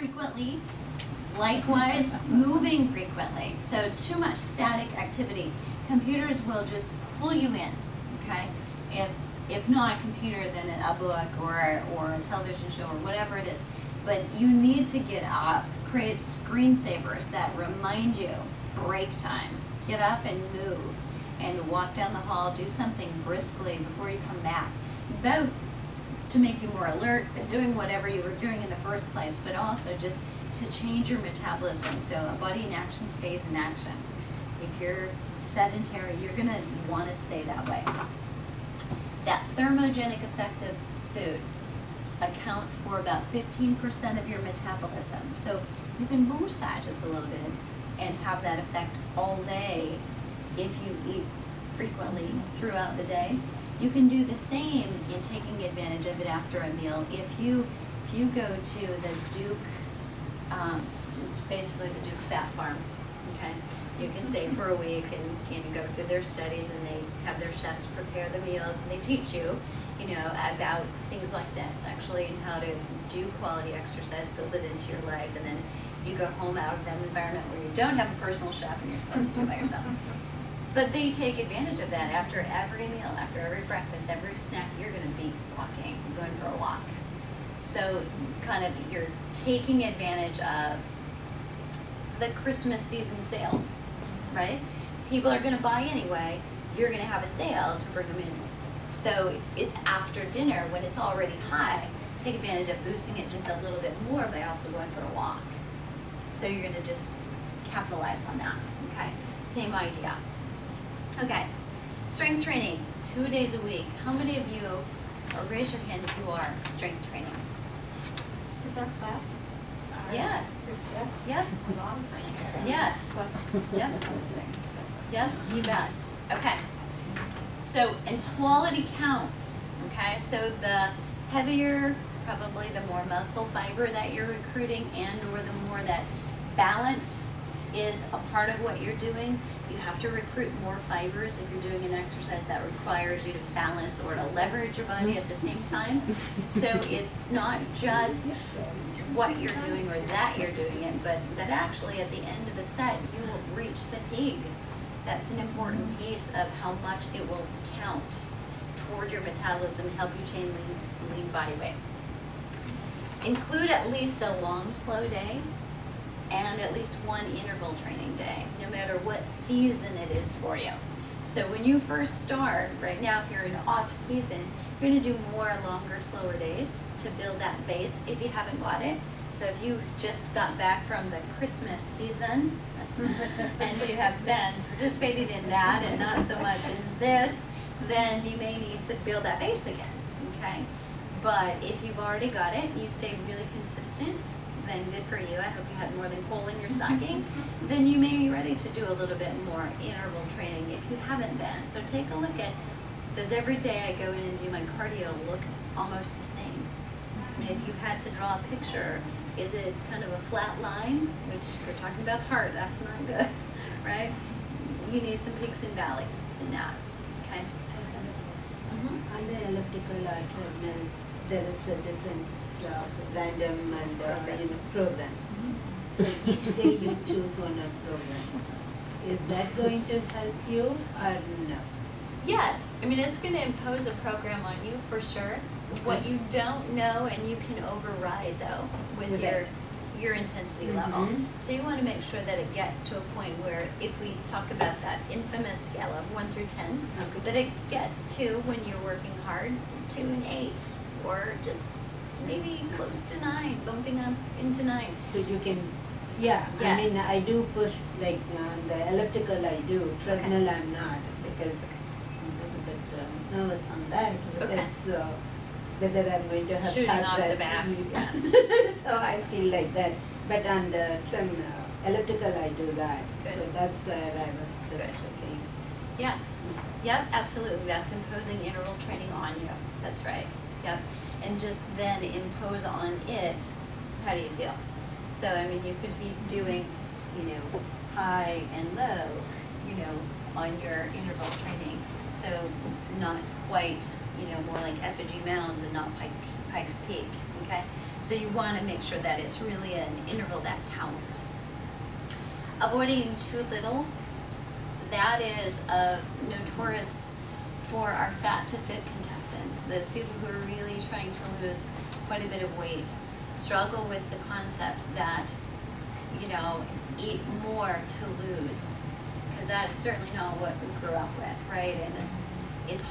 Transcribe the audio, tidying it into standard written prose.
frequently. Likewise, moving frequently. So too much static activity. Computers will just pull you in, okay? If not a computer, then a book or a television show or whatever it is. But you need to get up, create screensavers that remind you, break time. Get up and move and walk down the hall, do something briskly before you come back. Both to make you more alert at doing whatever you were doing in the first place, but also just to change your metabolism so a body in action stays in action. If you're sedentary, you're going to want to stay that way. That thermogenic effect of food accounts for about 15% of your metabolism. So you can boost that just a little bit and have that effect all day if you eat frequently throughout the day. You can do the same in taking advantage of it after a meal. If you go to the Duke, basically the Duke Fat Farm, okay? You can stay for a week and go through their studies, and they have their chefs prepare the meals, and they teach you, about things like this, actually, and how to do quality exercise, build it into your life, and then you go home out of that environment where you don't have a personal chef and you're supposed to do it by yourself. But they take advantage of that after every meal, after every breakfast, every snack. You're going to be walking, going for a walk. So kind of you're taking advantage of the Christmas season sales, right? People are going to buy anyway. You're going to have a sale to bring them in. So it's after dinner when it's already high. Take advantage of boosting it just a little bit more by also going for a walk. So you're going to just capitalize on that, okay? Same idea. Okay, strength training, 2 days a week. How many of you, or raise your hand if you are strength training? Is our class? Yes. Yes. Yep. Yes. Yep. Yep, you bet. Okay. So, and quality counts, okay? So the heavier, probably the more muscle fiber that you're recruiting, and or the more that balance is a part of what you're doing. You have to recruit more fibers if you're doing an exercise that requires you to balance or to leverage your body at the same time. So it's not just what you're doing or that you're doing it, but that actually at the end of a set you will reach fatigue. That's an important piece of how much it will count toward your metabolism and help you change lean body weight. Include at least a long, slow day and at least one interval training day, no matter what season it is for you. So when you first start, right now if you're in off season, you're going to do more longer, slower days to build that base if you haven't got it. So if you just got back from the Christmas season and you have been participating in that and not so much in this, then you may need to build that base again, okay? But if you've already got it, you stay really consistent, then good for you. I hope you had more than coal in your stocking. Then you may be ready to do a little bit more interval training if you haven't been. So take a look at, does every day I go in and do my cardio look almost the same? I mean, if you had to draw a picture, is it kind of a flat line? Which, if you're talking about heart, that's not good, right? You need some peaks and valleys in that, okay? On the elliptical treadmill, there is a difference of random and programs. So each day you choose one program. Is that going to help you or no? Yes, I mean it's going to impose a program on you for sure. What you don't know and you can override though with your intensity level. So you want to make sure that it gets to a point where if we talk about that infamous scale of 1 through 10, that it gets to when you're working hard to an 8 or just maybe close to 9, bumping up into 9. So you can, yeah, yes. I mean I do push like on the elliptical I do, treadmill I'm not because I'm a little bit nervous on that because whether I'm going to have shooting sharp off breath. the back. Yeah. So I feel like that. But on the elliptical I do that. Good. So that's where I was just checking. Yes. Yep, absolutely. That's imposing interval training on you. That's right. Yep. And just then impose on it, how do you feel? So, I mean, you could be doing, high and low, on your interval training. So not quite, more like effigy mounds and not quite Pikes Peak, okay? So you want to make sure that it's really an interval that counts. Avoiding eating too little, that is notorious for our fat to fit contestants. Those people who are really trying to lose quite a bit of weight struggle with the concept that, you know, eat more to lose, because that is certainly not what we grew up with, right? And it's